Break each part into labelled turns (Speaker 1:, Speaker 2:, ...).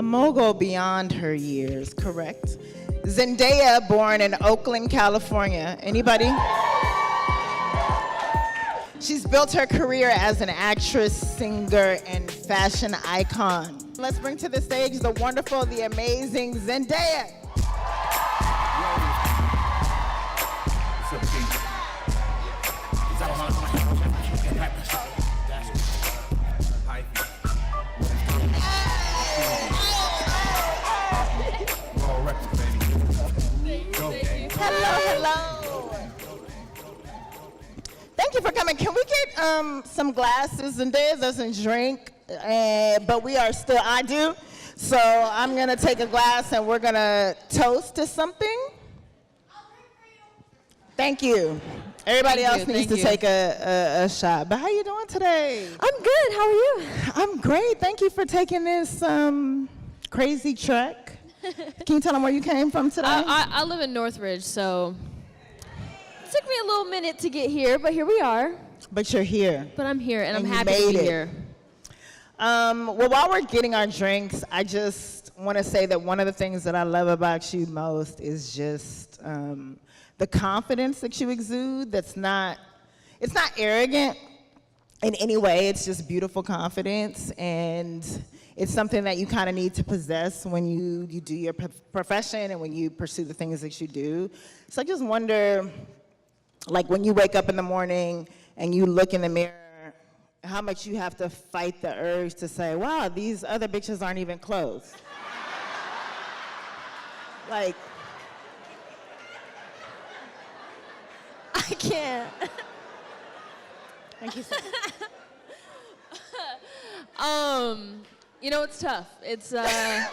Speaker 1: A mogul beyond her years, correct? Zendaya, born in Oakland, California. Anybody? She's built her career as an actress, singer, and fashion icon. Let's bring to the stage the wonderful, the amazing Zendaya. Hello. Thank you for coming. Can we get some glasses? Zendaya doesn't drink, but I do. So I'm gonna take a glass and we're gonna toast to something. Thank you. Everybody else needs to take a shot. But how you doing today?
Speaker 2: I'm good. How are you?
Speaker 1: I'm great. Thank you for taking this crazy trek. Can you tell them where you came from today?
Speaker 2: I live in Northridge, so it took me a little minute to get here, but here we are.
Speaker 1: But you're here.
Speaker 2: But I'm here, and I'm happy to be here.
Speaker 1: Well, while we're getting our drinks, I just want to say that one of the things that I love about you most is just the confidence that you exude. It's not arrogant in any way. It's just beautiful confidence, and it's something that you kind of need to possess when you do your profession and when you pursue the things that you do. So I just wonder, like when you wake up in the morning and you look in the mirror, how much you have to fight the urge to say, wow, these other bitches aren't even close. Like,
Speaker 2: I can't.
Speaker 1: Thank you so much.
Speaker 2: You know, it's tough. It's no.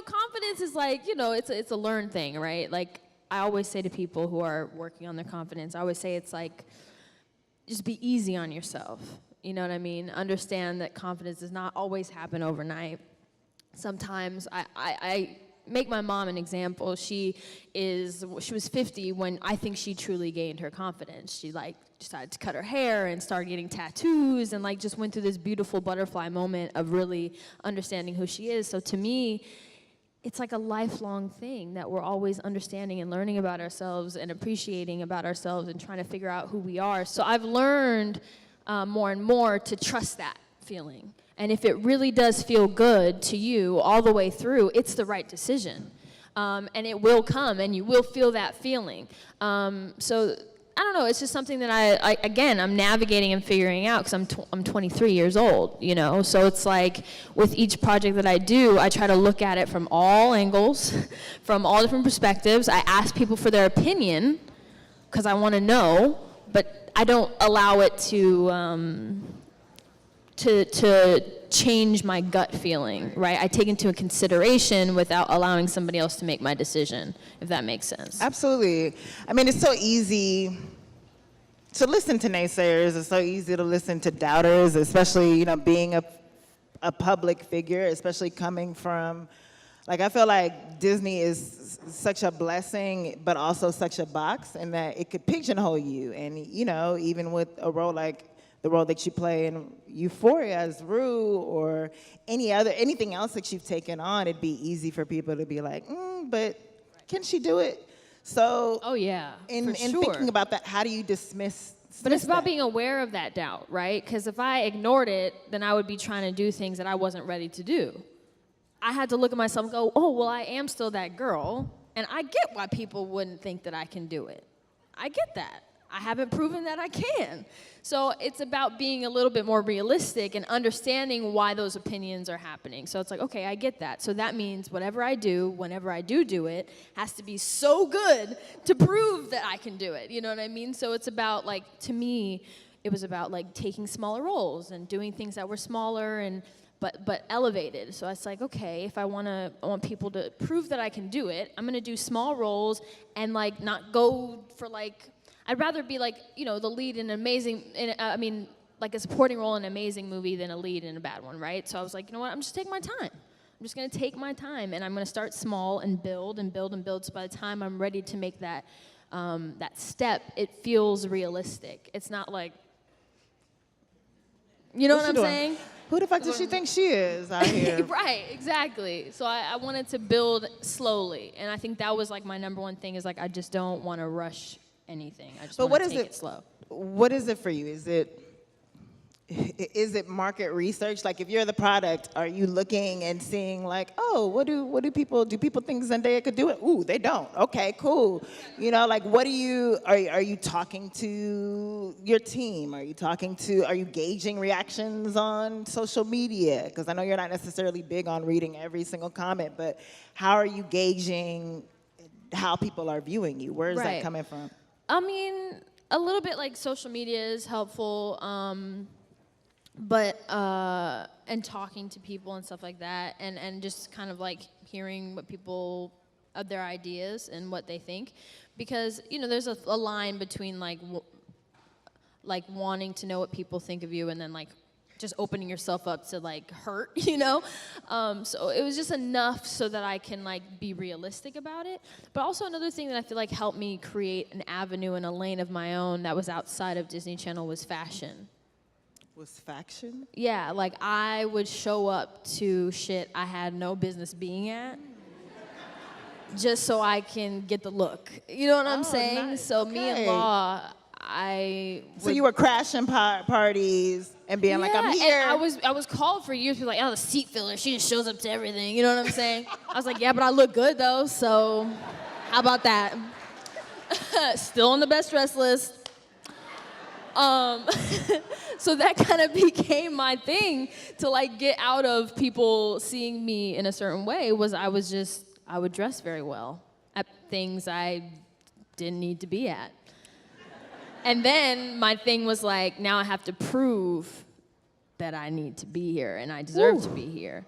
Speaker 2: Confidence is like, it's a learned thing, right? Like I always say to people who are working on their confidence, I always say it's like, just be easy on yourself. You know what I mean? Understand that confidence does not always happen overnight. Sometimes I make my mom an example. She was 50 when I think she truly gained her confidence. She decided to cut her hair and started getting tattoos and just went through this beautiful butterfly moment of really understanding who she is. So to me, it's like a lifelong thing that we're always understanding and learning about ourselves and appreciating about ourselves and trying to figure out who we are. So I've learned more and more to trust that feeling. And if it really does feel good to you all the way through, it's the right decision. And it will come, and you will feel that feeling. So I don't know, it's just something that I'm navigating and figuring out because I'm 23 years old, So it's like with each project that I do, I try to look at it from all angles, from all different perspectives. I ask people for their opinion because I want to know, but I don't allow it to change my gut feeling, right? I take into consideration without allowing somebody else to make my decision, if that makes sense.
Speaker 1: Absolutely. I mean, it's so easy to listen to naysayers. It's so easy to listen to doubters, especially, being a public figure, especially coming from, I feel like Disney is such a blessing, but also such a box in that it could pigeonhole you. And, even with a role like the role that you play in Euphoria as Rue or anything else that you've taken on, it'd be easy for people to be like, but can she do it? So,
Speaker 2: oh yeah,
Speaker 1: in
Speaker 2: sure.
Speaker 1: Thinking about that, how do you dismiss
Speaker 2: But it's about
Speaker 1: that?
Speaker 2: being aware of that doubt, right? Because if I ignored it, then I would be trying to do things that I wasn't ready to do. I had to look at myself and go, oh, well, I am still that girl, and I get why people wouldn't think that I can do it. I get that. I haven't proven that I can. So it's about being a little bit more realistic and understanding why those opinions are happening. So it's like, okay, I get that. So that means whatever I do, whenever I do it, has to be so good to prove that I can do it. You know what I mean? So it's about, to me, it was about, taking smaller roles and doing things that were smaller but elevated. So it's like, okay, if I want people to prove that I can do it, I'm gonna do small roles and not go for I'd rather be the lead in an amazing, a supporting role in an amazing movie than a lead in a bad one, right? So I was like, you know what, I'm just taking my time. I'm just gonna take my time, and I'm gonna start small and build and build and build. So by the time I'm ready to make that step, it feels realistic. It's not like You know
Speaker 1: What's
Speaker 2: what
Speaker 1: she
Speaker 2: I'm
Speaker 1: doing?
Speaker 2: saying?
Speaker 1: Who the fuck does she think she is out here?
Speaker 2: Right, exactly. So I wanted to build slowly, and I think that was like my number one thing is like I just don't want to rush anything. I just
Speaker 1: But
Speaker 2: want
Speaker 1: what
Speaker 2: to
Speaker 1: is
Speaker 2: take
Speaker 1: it?
Speaker 2: it slow.
Speaker 1: What is it for you? Is it market research? Like, if you're the product, are you looking and seeing like, oh, what do people think Zendaya could do it? Ooh, they don't. Okay, cool. You know, like, what are you talking to your team? Are you gauging reactions on social media? Because I know you're not necessarily big on reading every single comment, but how are you gauging how people are viewing you? Where is that
Speaker 2: Right.
Speaker 1: coming from?
Speaker 2: I mean, a little bit like social media is helpful, but and talking to people and stuff like that, and just kind of like hearing what people of their ideas and what they think, because you know there's a line between like like wanting to know what people think of you and then like just opening yourself up to like hurt, you know. So it was just enough so that I can like be realistic about it. But also another thing that I feel like helped me create an avenue and a lane of my own that was outside of Disney Channel was fashion.
Speaker 1: Was faction?
Speaker 2: Yeah, like I would show up to shit I had no business being at just so I can get the look. You know what I'm saying?
Speaker 1: Nice.
Speaker 2: So me and
Speaker 1: Okay.
Speaker 2: Law,
Speaker 1: So you were crashing parties and being like, I'm here.
Speaker 2: And I was called for years to be like, oh, the seat filler, she just shows up to everything. You know what I'm saying? I was like, yeah, but I look good though, so how about that? Still on the best dress list. So that kind of became my thing to like get out of people seeing me in a certain way was I would dress very well at things I didn't need to be at. And then my thing was like, now I have to prove that I need to be here and I deserve to be here.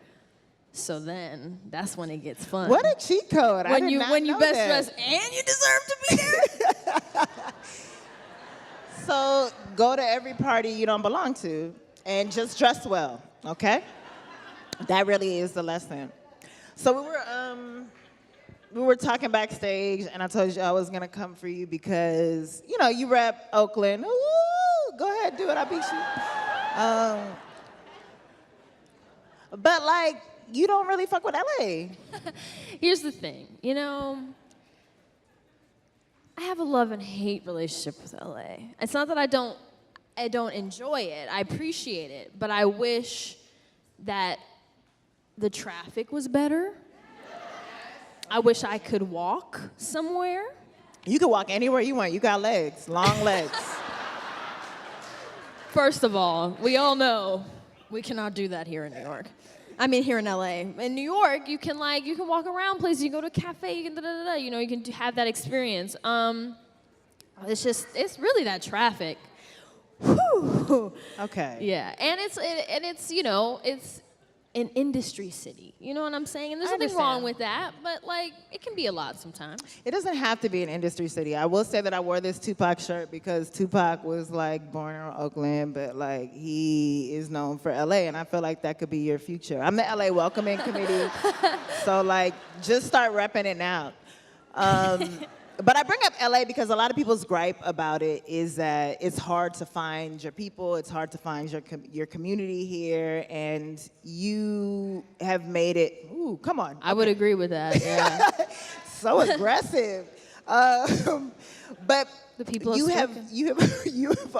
Speaker 2: So then that's when it gets fun.
Speaker 1: What a cheat code.
Speaker 2: When
Speaker 1: I did
Speaker 2: you
Speaker 1: not
Speaker 2: when you
Speaker 1: know
Speaker 2: best
Speaker 1: that.
Speaker 2: dress and you deserve to be there.
Speaker 1: So go to every party you don't belong to and just dress well, okay? That really is the lesson. So we were talking backstage, and I told you I was gonna come for you because you know you rep Oakland. Ooh, go ahead, do it. I beat you. But like, you don't really fuck with LA.
Speaker 2: Here's the thing, you know, I have a love and hate relationship with LA. It's not that I don't enjoy it. I appreciate it, but I wish that the traffic was better. I wish I could walk somewhere.
Speaker 1: You can walk anywhere you want. You got legs, long legs.
Speaker 2: First of all, we all know we cannot do that here in New York. I mean, here in LA. In New York, you can walk around places. You can go to a cafe. You can da-da-da-da. You know, you can have that experience. It's really that traffic. Whew.
Speaker 1: Okay.
Speaker 2: Yeah, and it's you know, it's an industry city. You know what I'm saying? And there's
Speaker 1: I
Speaker 2: nothing wrong
Speaker 1: understand.
Speaker 2: with that, but like it can be a lot sometimes.
Speaker 1: It doesn't have to be an industry city. I will say that I wore this Tupac shirt because Tupac was like born in Oakland, but like he is known for LA, and I feel like that could be your future. I'm the LA Welcoming Committee, so like just start repping it now. But I bring up LA because a lot of people's gripe about it is that it's hard to find your people, it's hard to find your community here, and you have made it. Ooh, come on.
Speaker 2: I would agree with that. Yeah.
Speaker 1: So aggressive. But
Speaker 2: The people
Speaker 1: you
Speaker 2: have
Speaker 1: have you have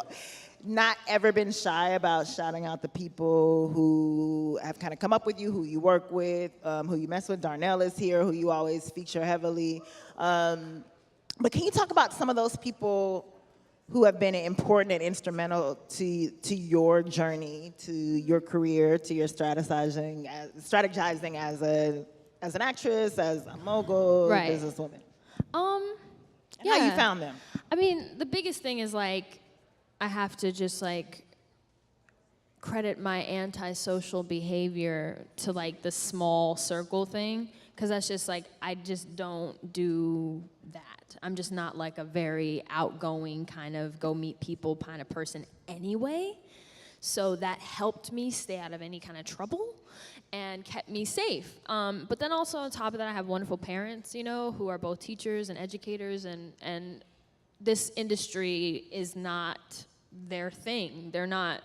Speaker 1: not ever been shy about shouting out the people who have kind of come up with you, who you work with, who you mess with. Darnell is here, who you always feature heavily. But can you talk about some of those people who have been important and instrumental to your journey, to your career, to your strategizing as an actress, as a mogul,
Speaker 2: Right.
Speaker 1: businesswoman?
Speaker 2: Yeah.
Speaker 1: How you found them?
Speaker 2: I mean, the biggest thing is like I have to just like credit my antisocial behavior to like the small circle thing, because that's just like I just don't do that. I'm just not like a very outgoing kind of go meet people kind of person anyway. So that helped me stay out of any kind of trouble and kept me safe. But then also on top of that, I have wonderful parents, you know, who are both teachers and educators, and this industry is not their thing. They're not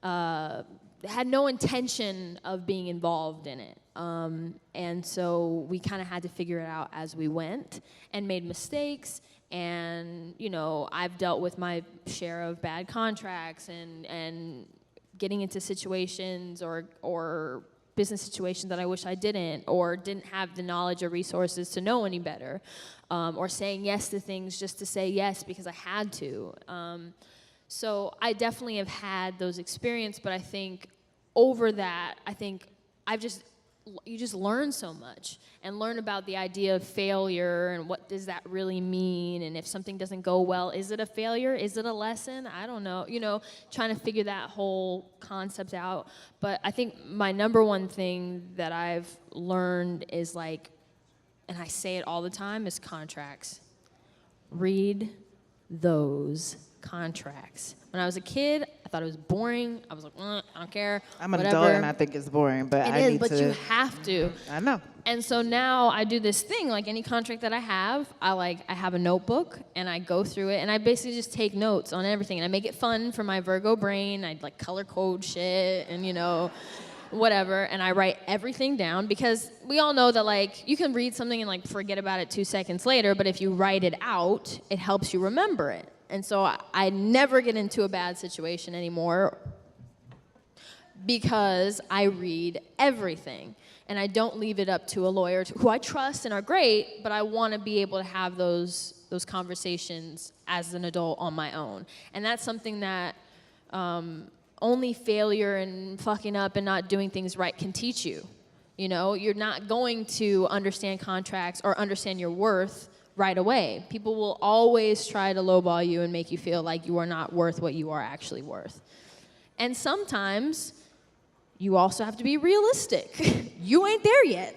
Speaker 2: had no intention of being involved in it. And so we kind of had to figure it out as we went and made mistakes. And, you know, I've dealt with my share of bad contracts and getting into situations or business situations that I wish I didn't, or didn't have the knowledge or resources to know any better, or saying yes to things just to say yes because I had to. So I definitely have had those experiences, but I think over that, I think you just learn so much and learn about the idea of failure and what does that really mean, and if something doesn't go well, is it a failure? Is it a lesson? I don't know, you know, trying to figure that whole concept out. But I think my number one thing that I've learned is like, and I say it all the time, is contracts. Read those contracts. When I was a kid, I thought it was boring. I was like, I don't care.
Speaker 1: I'm an
Speaker 2: whatever.
Speaker 1: adult and I think it's boring, but I need
Speaker 2: but
Speaker 1: to.
Speaker 2: you have to.
Speaker 1: I know.
Speaker 2: And so now I do this thing, like any contract that I have a notebook and I go through it and I basically just take notes on everything and I make it fun for my Virgo brain. I like color code shit and, you know, whatever, and I write everything down because we all know that like you can read something and like forget about it 2 seconds later, but if you write it out, it helps you remember it. And so I never get into a bad situation anymore because I read everything. And I don't leave it up to a lawyer who I trust and are great, but I want to be able to have those conversations as an adult on my own. And that's something that only failure and fucking up and not doing things right can teach you. You know, you're not going to understand contracts or understand your worth right away. People will always try to lowball you and make you feel like you are not worth what you are actually worth. And sometimes you also have to be realistic. You ain't there yet.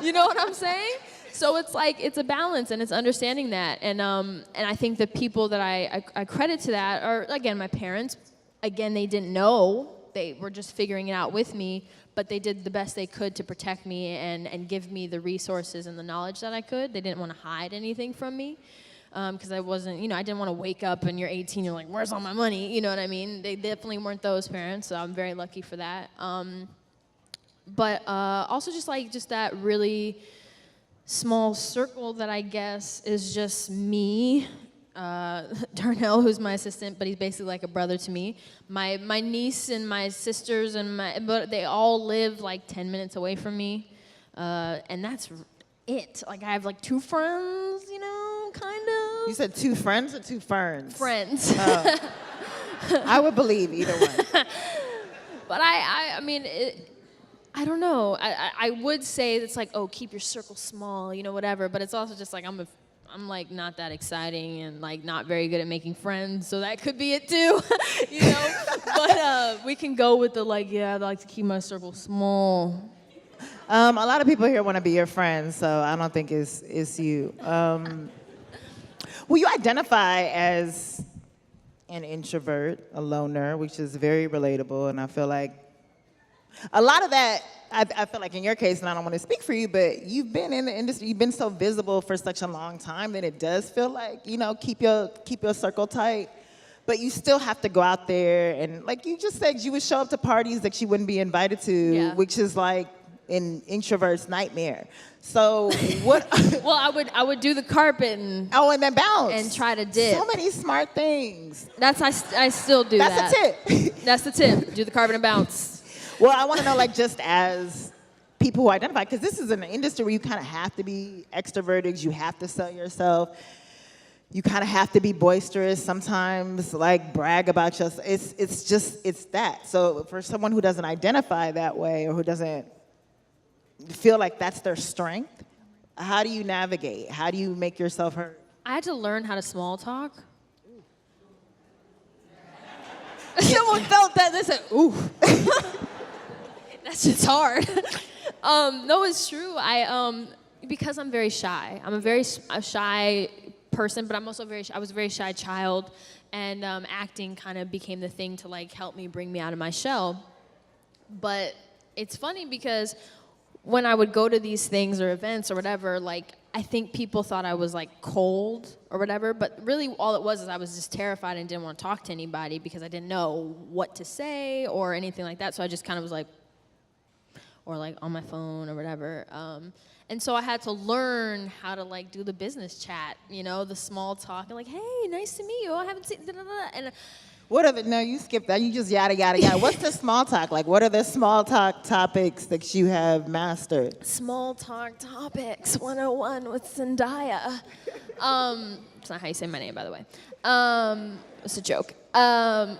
Speaker 2: You know what I'm saying? So it's like, it's a balance and it's understanding that. And I think the people that I credit to that are, again, my parents. Again, they didn't know. They were just figuring it out with me, but they did the best they could to protect me and give me the resources and the knowledge that I could. They didn't want to hide anything from me because I wasn't, you know, I didn't want to wake up and you're 18, you're like, where's all my money? You know what I mean? They definitely weren't those parents, so I'm very lucky for that. But also just that really small circle that I guess is just me, Darnell, who's my assistant, but he's basically like a brother to me. My niece and my sisters but they all live like 10 minutes away from me, and that's it. Like I have like 2 friends, you know, kind of.
Speaker 1: You said 2 friends or 2 ferns?
Speaker 2: Friends.
Speaker 1: I would believe either one.
Speaker 2: But I mean, I don't know. I would say it's like, oh, keep your circle small, you know, whatever. But it's also just like I'm like not that exciting and like not very good at making friends, so that could be it too, you know. But we can go with the like, yeah, I'd like to keep my circle small.
Speaker 1: A lot of people here want to be your friends, so I don't think it's you. Well, you identify as an introvert, a loner, which is very relatable, and I feel like a lot of that, I feel like in your case, and I don't want to speak for you, but you've been in the industry, you've been so visible for such a long time that it does feel like, you know, keep your circle tight, but you still have to go out there and, like you just said, you would show up to parties that you wouldn't be invited to,
Speaker 2: yeah.
Speaker 1: Which is like an introvert's nightmare. So what?
Speaker 2: Well, I would do the carpet and
Speaker 1: and then bounce
Speaker 2: and try to dip.
Speaker 1: So many smart things.
Speaker 2: I still do that.
Speaker 1: That's the tip.
Speaker 2: That's the tip. Do the carpet and bounce.
Speaker 1: Well, I want to know, like, just as people who identify, because this is an industry where you kind of have to be extroverted, you have to sell yourself, you kind of have to be boisterous sometimes, like brag about yourself. It's that. So for someone who doesn't identify that way or who doesn't feel like that's their strength, how do you navigate? How do you make yourself heard?
Speaker 2: I had to learn how to small talk. Someone felt that. They said, ooh. That's just hard. No, it's true. Because I'm very shy. I'm a shy person, but I'm also I was a very shy child, and acting kind of became the thing to like help me bring me out of my shell. But it's funny because when I would go to these things or events or whatever, like I think people thought I was like cold or whatever, but really all it was is I was just terrified and didn't want to talk to anybody because I didn't know what to say or anything like that. So I just kind of was like, or like on my phone or whatever. And so I had to learn how to like do the business chat, you know, the small talk and like, hey, nice to meet you. I haven't seen, da, da, da. And
Speaker 1: What are the, no, you skipped that. You just yada, yada, yada. What's the small talk? Like, what are the small talk topics that you have mastered?
Speaker 2: Small talk topics 101 with Zendaya. It's not how you say my name, by the way. It's a joke. I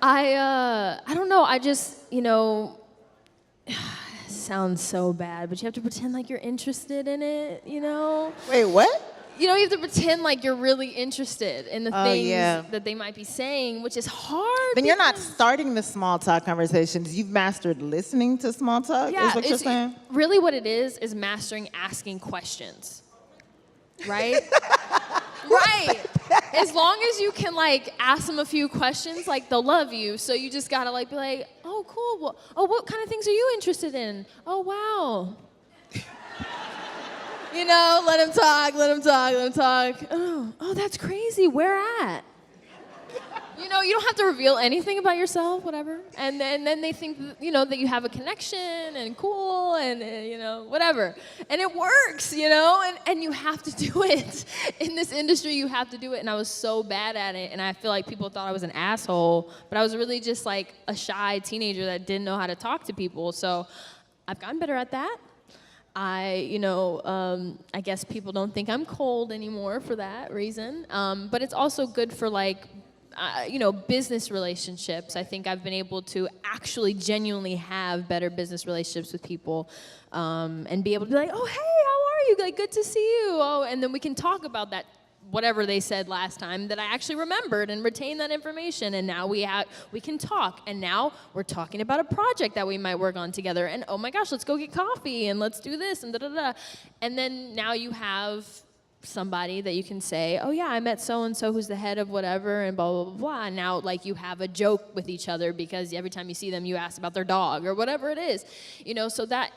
Speaker 2: don't know. I just, you know, sounds so bad, but you have to pretend like you're interested in it, you know?
Speaker 1: Wait, what?
Speaker 2: You know, you have to pretend like you're really interested in the things
Speaker 1: yeah.
Speaker 2: that they might be saying, which is hard.
Speaker 1: Then you're not starting the small talk conversations. You've mastered listening to small talk, is what you're saying?
Speaker 2: Really what it is mastering asking questions, right? Right. As long as you can, like, ask them a few questions, like, they'll love you. So you just gotta, like, be like, oh, cool. Well, oh, what kind of things are you interested in? Oh, wow. You know, let him talk, let him talk, let him talk. Oh, that's crazy. Where at? You know, you don't have to reveal anything about yourself, whatever. And then they think, you know, that you have a connection and cool and, you know, whatever. And it works, you know, and you have to do it. In this industry, you have to do it. And I was so bad at it. And I feel like people thought I was an asshole. But I was really just like a shy teenager that didn't know how to talk to people. So I've gotten better at that. I guess people don't think I'm cold anymore for that reason. But it's also good for like, business relationships. I think I've been able to actually genuinely have better business relationships with people and be able to be like, oh, hey, how are you? Like, good to see you. Oh, and then we can talk about that, whatever they said last time that I actually remembered and retained that information. And now we can talk. And now we're talking about a project that we might work on together. And oh my gosh, let's go get coffee and let's do this and da-da-da. And then now you have somebody that you can say, oh yeah, I met so-and-so who's the head of whatever and blah, blah, blah, blah. And now like you have a joke with each other because every time you see them, you ask about their dog or whatever it is. You know, so that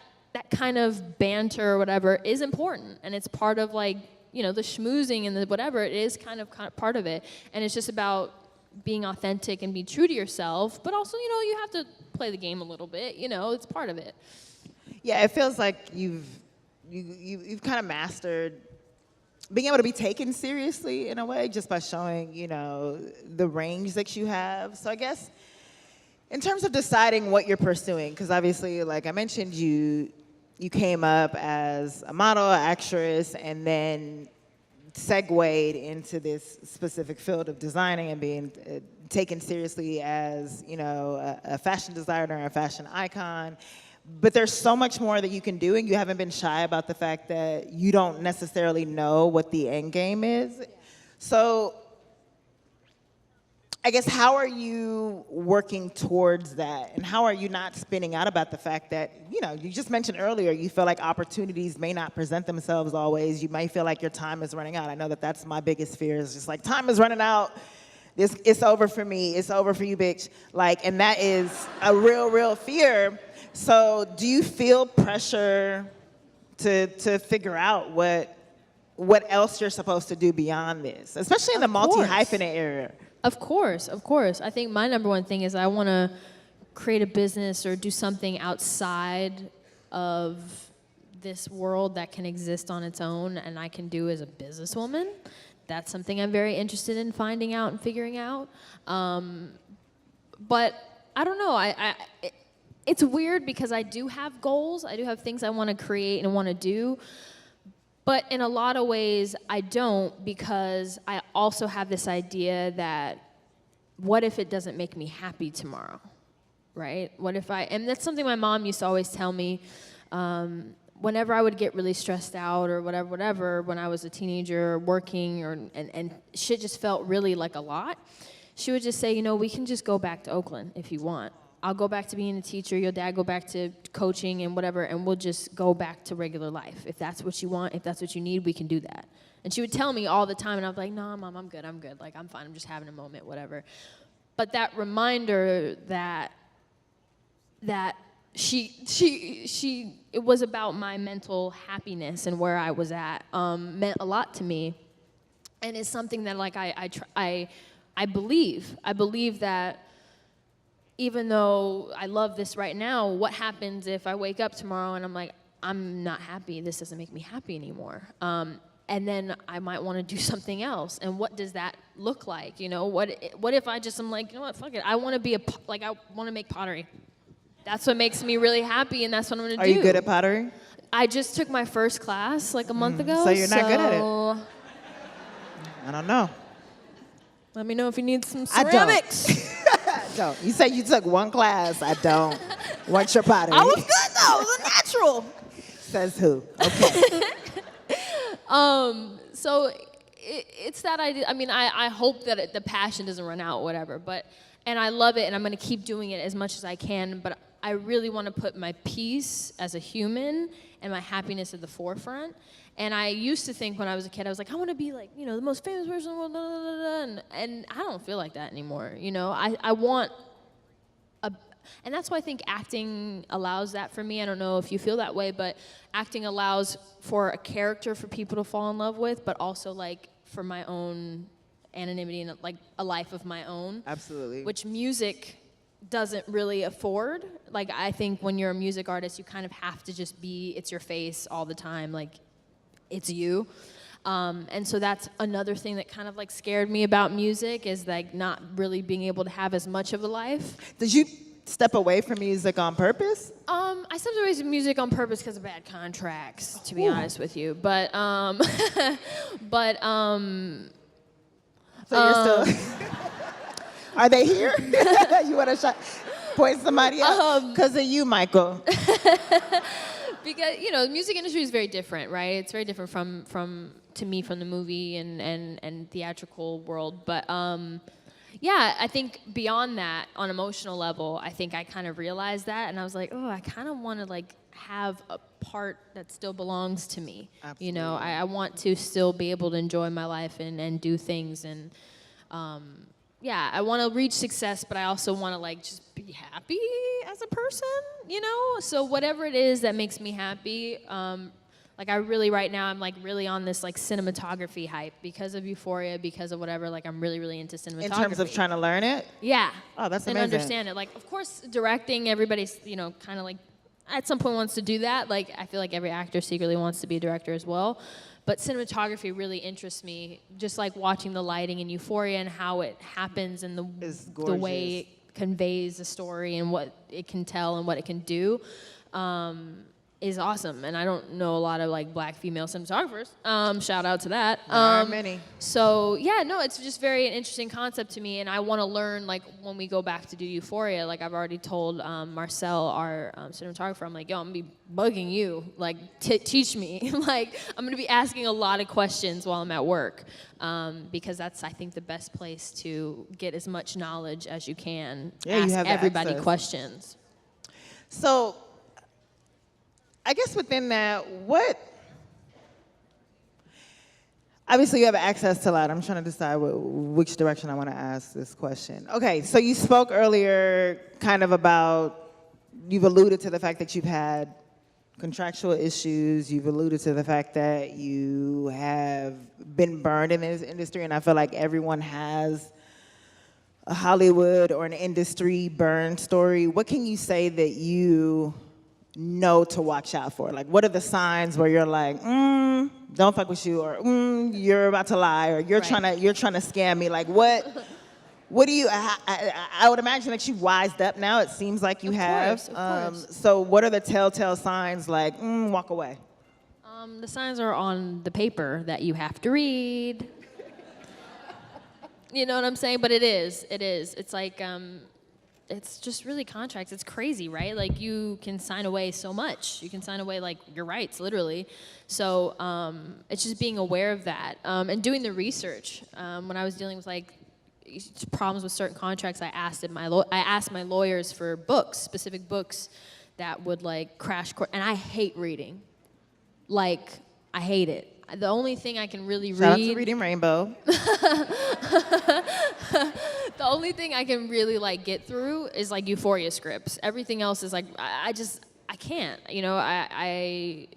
Speaker 2: kind of banter or whatever is important. And it's part of like, you know, the schmoozing and the whatever, it is kind of part of it. And it's just about being authentic and be true to yourself. But also, you know, you have to play the game a little bit. You know, it's part of it.
Speaker 1: Yeah, it feels like you've kind of mastered being able to be taken seriously in a way just by showing, you know, the range that you have. So I guess in terms of deciding what you're pursuing, because obviously, like I mentioned, you came up as a model, actress, and then segued into this specific field of designing and being taken seriously as, you know, a fashion designer, a fashion icon. But there's so much more that you can do, and you haven't been shy about the fact that you don't necessarily know what the end game is. So I guess how are you working towards that? And how are you not spinning out about the fact that, you know, you just mentioned earlier, you feel like opportunities may not present themselves always. You might feel like your time is running out. I know that that's my biggest fear, is just like, time is running out. It's over for me. It's over for you, bitch. Like, and that is a real fear. So do you feel pressure to figure out what else you're supposed to do beyond this, especially in the multi-hyphenate area?
Speaker 2: Of course. I think my number one thing is I want to create a business or do something outside of this world that can exist on its own and I can do as a businesswoman. That's something I'm very interested in finding out and figuring out. But I don't know. It's weird because I do have goals. I do have things I want to create and want to do. But in a lot of ways, I don't, because I also have this idea that what if it doesn't make me happy tomorrow, right? And that's something my mom used to always tell me whenever I would get really stressed out or whatever, when I was a teenager working and shit just felt really like a lot, she would just say, you know, we can just go back to Oakland if you want. I'll go back to being a teacher, your dad go back to coaching and whatever, and we'll just go back to regular life. If that's what you want, if that's what you need, we can do that. And she would tell me all the time, and I was like, no, Mom, I'm good. Like, I'm fine. I'm just having a moment, whatever. But that reminder that it was about my mental happiness and where I was at, meant a lot to me. And it's something that like I believe. I believe that even though I love this right now, what happens if I wake up tomorrow and I'm like, I'm not happy, this doesn't make me happy anymore. And then I might want to do something else. And what does that look like? You know, what if I just am like, you know what, fuck it. I want to I want to make pottery. That's what makes me really happy, and that's what I'm going to do.
Speaker 1: Are you good at pottery?
Speaker 2: I just took my first class like a month ago.
Speaker 1: So you're not good at it? I don't know.
Speaker 2: Let me know if you need some ceramics.
Speaker 1: I don't. You said you took one class. I don't. What's your pottery?
Speaker 2: I was good though. It was natural.
Speaker 1: Says who? Okay.
Speaker 2: So it's that idea. I mean, I hope that the passion doesn't run out, whatever. And I love it, and I'm going to keep doing it as much as I can. But I really want to put my peace as a human and my happiness at the forefront. And I used to think when I was a kid, I was like, I want to be like, you know, the most famous person in the world, blah, blah, blah, blah. And I don't feel like that anymore. You know, I want and that's why I think acting allows that for me. I don't know if you feel that way, but acting allows for a character for people to fall in love with, but also like for my own anonymity and like a life of my own.
Speaker 1: Absolutely.
Speaker 2: Which music doesn't really afford. Like I think when you're a music artist, you kind of have to just be, it's your face all the time, like it's you. And so that's another thing that kind of like scared me about music, is like not really being able to have as much of a life.
Speaker 1: Did you step away from music on purpose?
Speaker 2: I stepped away from music on purpose because of bad contracts, to be honest with you. But
Speaker 1: So you're still. Are they here? You want to point somebody out? Because of you, Michael.
Speaker 2: Because, you know, the music industry is very different, right? It's very different from to me from the movie and theatrical world. But yeah, I think beyond that, on emotional level, I think I kind of realized that, and I was like, oh, I kind of want to like have a part that still belongs to me. Absolutely. You know, I want to still be able to enjoy my life and do things, and yeah, I want to reach success, but I also want to like just be happy as a person, you know? So whatever it is that makes me happy, like I really right now I'm like really on this like cinematography hype because of Euphoria, because of whatever, like I'm really into cinematography.
Speaker 1: In terms of trying to learn it?
Speaker 2: Yeah.
Speaker 1: Oh, that's amazing.
Speaker 2: And understand it. Like of course directing, everybody's, you know, kind of like at some point wants to do that. Like I feel like every actor secretly wants to be a director as well. But cinematography really interests me, just like watching the lighting in Euphoria and how it happens and the way it conveys the story and what it can tell and what it can do is awesome. And I don't know a lot of like black female cinematographers. Shout out to that.
Speaker 1: There are many.
Speaker 2: So yeah, no, it's just very an interesting concept to me, and I want to learn like when we go back to do Euphoria. Like I've already told Marcel, our cinematographer, I'm like, yo, I'm gonna be bugging you, like teach me. Like I'm gonna be asking a lot of questions while I'm at work, because that's I think the best place to get as much knowledge as you can.
Speaker 1: Yeah,
Speaker 2: ask
Speaker 1: you have
Speaker 2: everybody
Speaker 1: access.
Speaker 2: questions.
Speaker 1: So I guess within that, obviously you have access to a lot. I'm trying to decide which direction I want to ask this question. Okay, so you spoke earlier kind of about, you've alluded to the fact that you've had contractual issues. You've alluded to the fact that you have been burned in this industry, and I feel like everyone has a Hollywood or an industry burn story. What can you say that you know to watch out for? Like, what are the signs where you're like, don't fuck with you, or you're about to lie, or you're trying to scam me? Like, what do you? I would imagine that you've wised up now. It seems like you have.
Speaker 2: Of course.
Speaker 1: So, what are the telltale signs? Like, walk away.
Speaker 2: The signs are on the paper that you have to read. You know what I'm saying? But it is. It's like. It's just really contracts. It's crazy, right? Like you can sign away so much. You can sign away like your rights, literally. So it's just being aware of that and doing the research. When I was dealing with like problems with certain contracts, I asked my lawyers for books, specific books that would like crash course. And I hate reading. Like I hate it. The only thing I can really
Speaker 1: Shout out to
Speaker 2: read.
Speaker 1: Reading Rainbow.
Speaker 2: The only thing I can really like get through is like Euphoria scripts. Everything else is like I can't. You know, I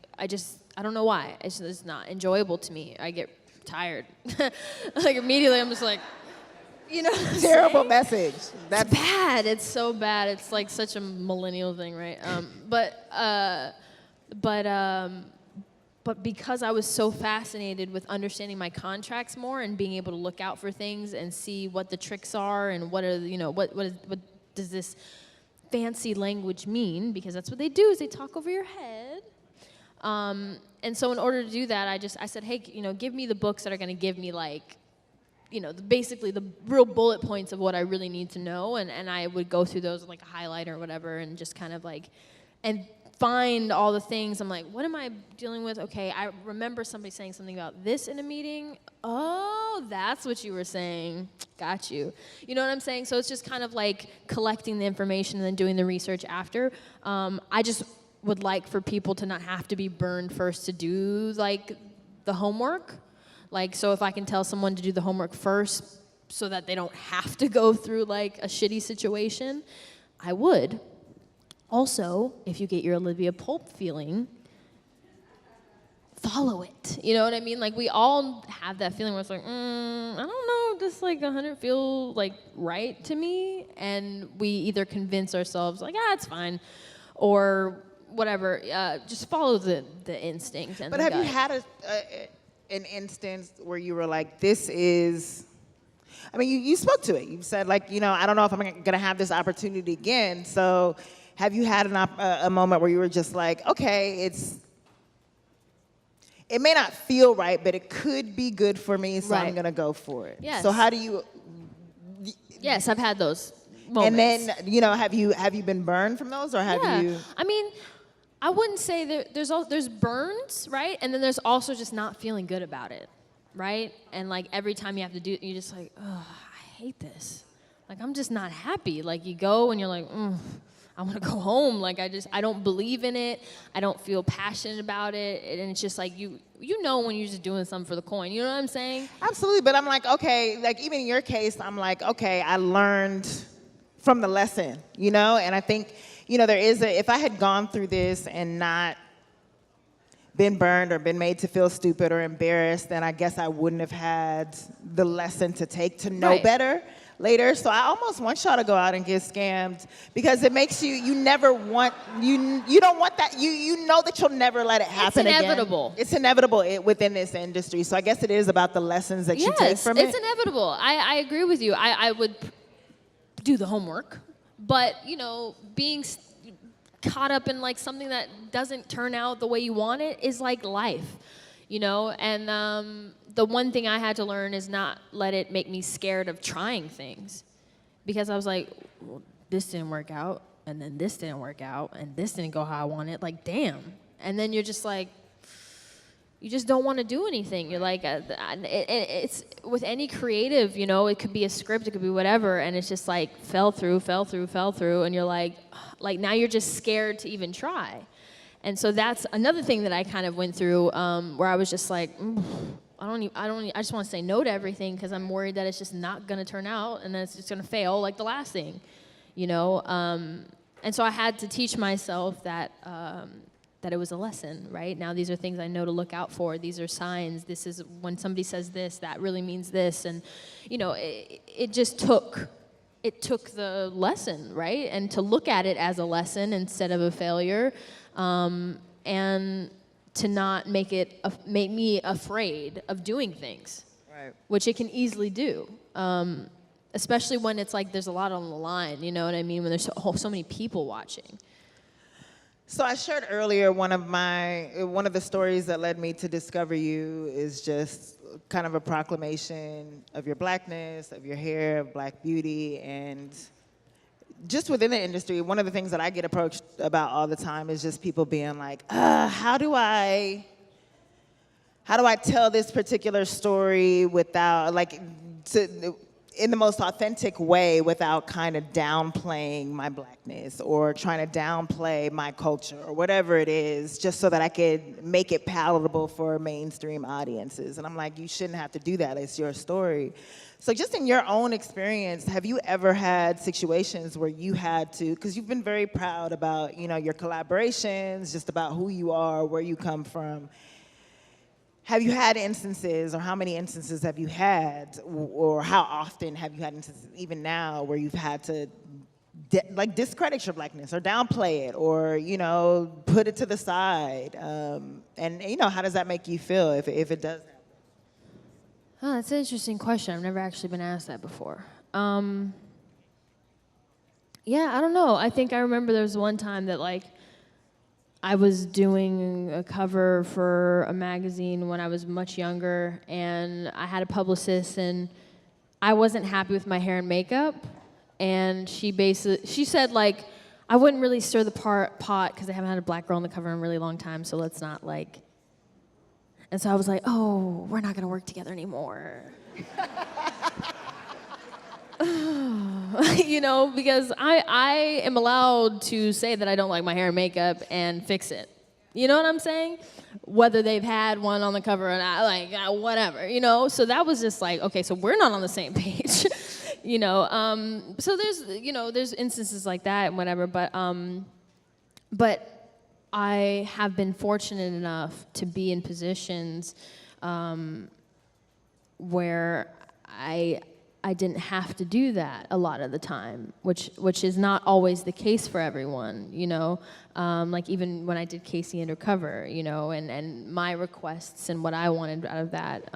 Speaker 2: don't know why. It's just not enjoyable to me. I get tired. Like immediately I'm just like, you know what I'm
Speaker 1: Terrible
Speaker 2: saying?
Speaker 1: message. That's
Speaker 2: It's bad. It's so bad. It's like such a millennial thing, right? But because I was so fascinated with understanding my contracts more and being able to look out for things and see what the tricks are and what are, you know, what does this fancy language mean? Because that's what they do, is they talk over your head. And so in order to do that, I said, hey, you know, give me the books that are going to give me like, you know, basically the real bullet points of what I really need to know. And I would go through those with like a highlighter or whatever and just kind of like, and find all the things. I'm like, what am I dealing with? Okay, I remember somebody saying something about this in a meeting. Oh, that's what you were saying. Got you. You know what I'm saying? So it's just kind of like collecting the information and then doing the research after. I just would like for people to not have to be burned first to do like the homework. Like, so if I can tell someone to do the homework first so that they don't have to go through like a shitty situation, I would. Also, if you get your Olivia Pope feeling, follow it. You know what I mean? Like, we all have that feeling where it's like, I don't know, does like 100 feel like right to me? And we either convince ourselves like, it's fine, or whatever. Just follow the instinct and
Speaker 1: But
Speaker 2: the
Speaker 1: have you
Speaker 2: gut.
Speaker 1: had an instance where you were like, this is, I mean, you spoke to it. You said, like, you know, I don't know if I'm going to have this opportunity again. So have you had a moment where you were just like, okay, it may not feel right, but it could be good for me, so I'm
Speaker 2: Right.
Speaker 1: going to go for it.
Speaker 2: Yes.
Speaker 1: So how do you,
Speaker 2: Yes, I've had those moments.
Speaker 1: and then, you know, have you been burned from those, or have you?
Speaker 2: I mean, I wouldn't say there's burns, right? And then there's also just not feeling good about it, right? And like every time you have to do it, you're just like, oh, I hate this. Like, I'm just not happy. Like, you go and you're like, I want to go home. Like, I don't believe in it. I don't feel passionate about it. And it's just like, you know when you're just doing something for the coin. You know what I'm saying?
Speaker 1: Absolutely, but I'm like, okay, like even in your case, I'm like, okay, I learned from the lesson, you know? And I think, you know, if I had gone through this and not been burned or been made to feel stupid or embarrassed, then I guess I wouldn't have had the lesson to take to know
Speaker 2: Right.
Speaker 1: better later. So I almost want y'all to go out and get scammed, because it makes you never want, you don't want that, you know that you'll never let it happen again.
Speaker 2: inevitable.
Speaker 1: It's inevitable within this industry. So I guess it is about the lessons that you take from
Speaker 2: it's
Speaker 1: it.
Speaker 2: inevitable. I agree with you. I would do the homework, but you know, being caught up in like something that doesn't turn out the way you want it is like life, you know. And the one thing I had to learn is not let it make me scared of trying things, because I was like, well, this didn't work out, and then this didn't work out, and this didn't go how I wanted. Like, damn. And then you're just like, you just don't want to do anything. You're like, it's with any creative, you know, it could be a script, it could be whatever, and it's just like fell through, and you're like now you're just scared to even try. And so that's another thing that I kind of went through, where I was just like, I just want to say no to everything because I'm worried that it's just not going to turn out and then it's just going to fail like the last thing, you know. And so I had to teach myself that it was a lesson, right? Now these are things I know to look out for. These are signs. This is when somebody says this, that really means this. And, you know, it just took the lesson, right? And to look at it as a lesson instead of a failure, and to not make me afraid of doing things,
Speaker 1: Right.
Speaker 2: which it can easily do. Especially when it's like there's a lot on the line, you know what I mean? When there's so many people watching.
Speaker 1: So I shared earlier one of the stories that led me to discover you is just kind of a proclamation of your blackness, of your hair, of black beauty, and just within the industry, one of the things that I get approached about all the time is just people being like, how do I tell this particular story without, like, in the most authentic way without kind of downplaying my blackness or trying to downplay my culture or whatever it is, just so that I could make it palatable for mainstream audiences. And I'm like, you shouldn't have to do that. It's your story. So just in your own experience, have you ever had situations where you had to, because you've been very proud about, you know, your collaborations, just about who you are, where you come from. Have you had instances, or how many instances have you had, or how often have you had instances, even now, where you've had to discredit your blackness or downplay it, or, you know, put it to the side? And, you know, how does that make you feel if it does happen?
Speaker 2: Oh, that's an interesting question. I've never actually been asked that before. Yeah, I don't know. I think I remember there was one time that, like, I was doing a cover for a magazine when I was much younger, and I had a publicist, and I wasn't happy with my hair and makeup, and she said, like, I wouldn't really stir the pot because I haven't had a black girl on the cover in a really long time, so let's not, like... And so I was like, oh, we're not going to work together anymore. You know, because I am allowed to say that I don't like my hair and makeup and fix it. You know what I'm saying? Whether they've had one on the cover or not, like, whatever, you know? So that was just like, okay, so we're not on the same page, you know? So there's instances like that and whatever, but I have been fortunate enough to be in positions where I didn't have to do that a lot of the time, which is not always the case for everyone, you know. Like even when I did Casey Undercover, you know, and my requests and what I wanted out of that,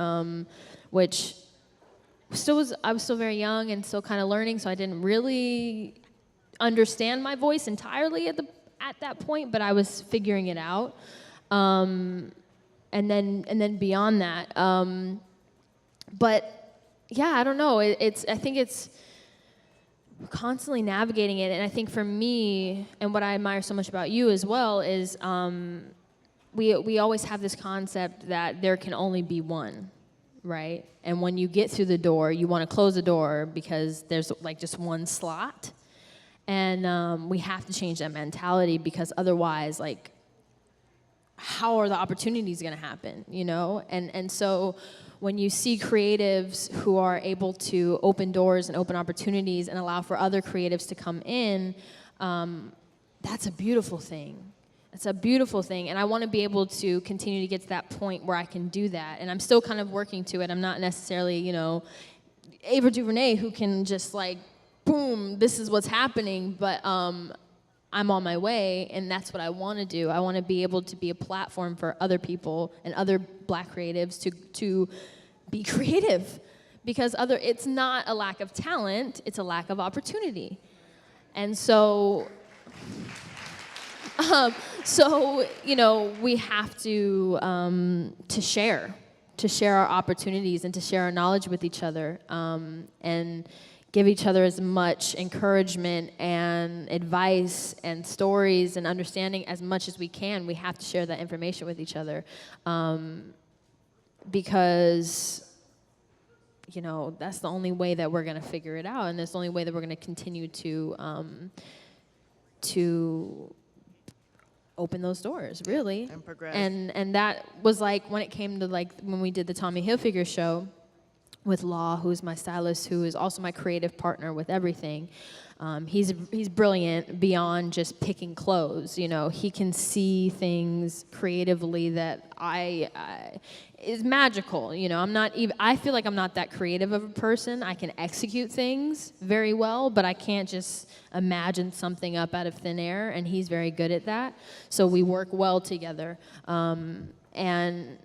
Speaker 2: which I was still very young and still kind of learning, so I didn't really understand my voice entirely at that point, but I was figuring it out. And then beyond that, but yeah, I don't know. I think it's constantly navigating it, and I think for me, and what I admire so much about you as well is we always have this concept that there can only be one, right? And when you get through the door, you want to close the door because there's like just one slot, and we have to change that mentality because otherwise, like, how are the opportunities going to happen, you know? And so when you see creatives who are able to open doors and open opportunities and allow for other creatives to come in, that's a beautiful thing. It's a beautiful thing, and I want to be able to continue to get to that point where I can do that, and I'm still kind of working to it. I'm not necessarily, you know, Ava DuVernay who can just like, boom, this is what's happening, but I'm on my way, and that's what I want to do. I want to be able to be a platform for other people and other Black creatives to be creative, because it's not a lack of talent, it's a lack of opportunity. And so, you know, we have to share our opportunities and to share our knowledge with each other, and give each other as much encouragement and advice and stories and understanding as much as we can. We have to share that information with each other, because, you know, that's the only way that we're going to figure it out, and that's the only way that we're going to continue to open those doors, really.
Speaker 1: And progress. And
Speaker 2: that was like when it came to like when we did the Tommy Hilfiger show with Law, who's my stylist, who is also my creative partner with everything. He's brilliant beyond just picking clothes. You know, he can see things creatively that is magical. You know, I feel like I'm not that creative of a person. I can execute things very well, but I can't just imagine something up out of thin air, and he's very good at that. So we work well together. And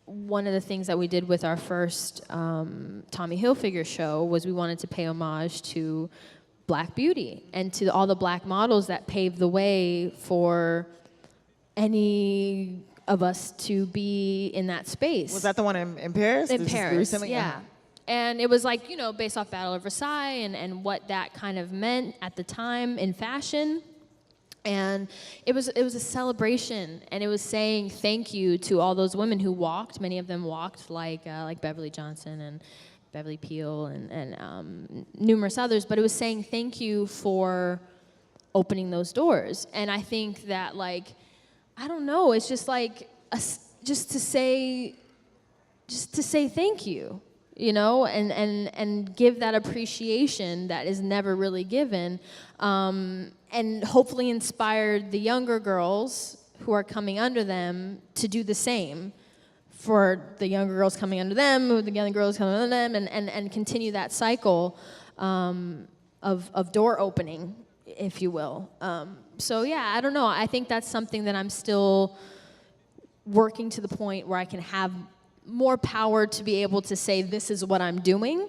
Speaker 2: one of the things that we did with our first Tommy Hilfiger show was we wanted to pay homage to Black beauty and to all the Black models that paved the way for any of us to be in that space.
Speaker 1: Was that the one in Paris?
Speaker 2: In Paris,
Speaker 1: recently?
Speaker 2: yeah. And it was like, you know, based off Battle of Versailles and what that kind of meant at the time in fashion. And it was a celebration, and it was saying thank you to all those women who walked. Many of them walked, like Beverly Johnson Beverly Peel and numerous others, but it was saying thank you for opening those doors. And I think that, like, I don't know, it's just like just to say thank you, you know, and give that appreciation that is never really given, and hopefully inspired the younger girls who are coming under them to do the same for the younger girls coming under them, the younger girls coming under them, and continue that cycle of door opening, if you will. So yeah, I don't know. I think that's something that I'm still working to the point where I can have more power to be able to say, this is what I'm doing.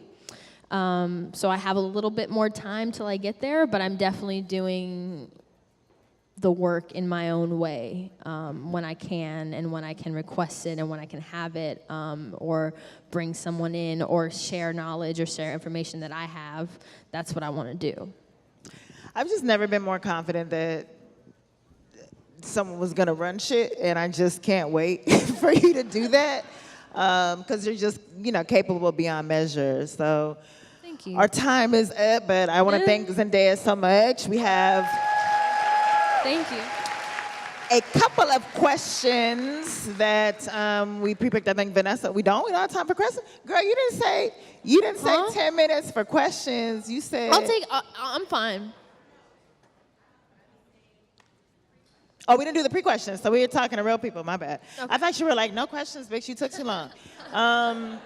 Speaker 2: So I have a little bit more time till I get there, but I'm definitely doing the work in my own way, when I can, and when I can request it, and when I can have it, or bring someone in, or share knowledge or share information that I have. That's what I want to do.
Speaker 1: I've just never been more confident that someone was gonna run shit, and I just can't wait for you to do that, because you're just, you know, capable beyond measure. So
Speaker 2: Thank you.
Speaker 1: our time is up, but I want to thank Zendaya so much. We have
Speaker 2: Thank you.
Speaker 1: a couple of questions that we pre-picked. I think Vanessa, we don't have time for questions. Girl, you didn't say
Speaker 2: Huh?
Speaker 1: 10 minutes for questions. You said
Speaker 2: I'm fine.
Speaker 1: Oh, we didn't do the pre-questions, so we were talking to real people. My bad.
Speaker 2: Okay.
Speaker 1: I thought you were like, no questions, bitch. You took too long.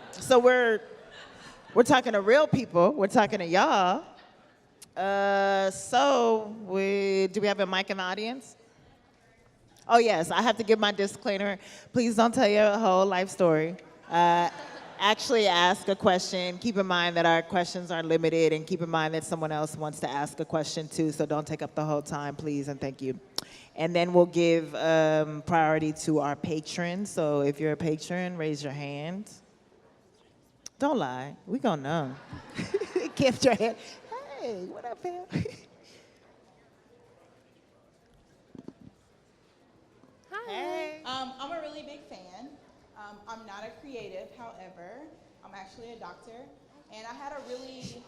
Speaker 1: So we're talking to real people. We're talking to y'all. Do we have a mic in the audience? Oh yes, I have to give my disclaimer. Please don't tell your whole life story. Actually ask a question. Keep in mind that our questions are limited, and keep in mind that someone else wants to ask a question too, so don't take up the whole time, please, and thank you. And then we'll give priority to our patrons. So if you're a patron, raise your hand. Don't lie, we gonna know. Gift your hand. Hey, what up, fam?
Speaker 2: Hi.
Speaker 1: Hey.
Speaker 3: I'm a really big fan. I'm not a creative, however. I'm actually a doctor. And I had a really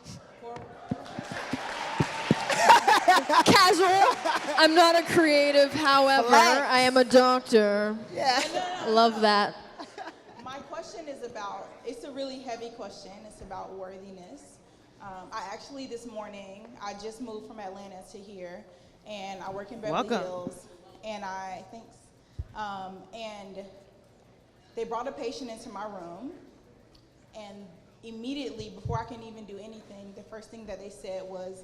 Speaker 2: Casual. I'm not a creative, however,
Speaker 1: Flex.
Speaker 2: I am a doctor.
Speaker 1: Yeah.
Speaker 2: Love that.
Speaker 3: My question is about, it's a really heavy question. It's about worthiness. I actually, this morning, I just moved from Atlanta to here, and I work in Beverly
Speaker 1: Welcome.
Speaker 3: Hills. And thanks. And they brought a patient into my room, and immediately, before I can even do anything, the first thing that they said was,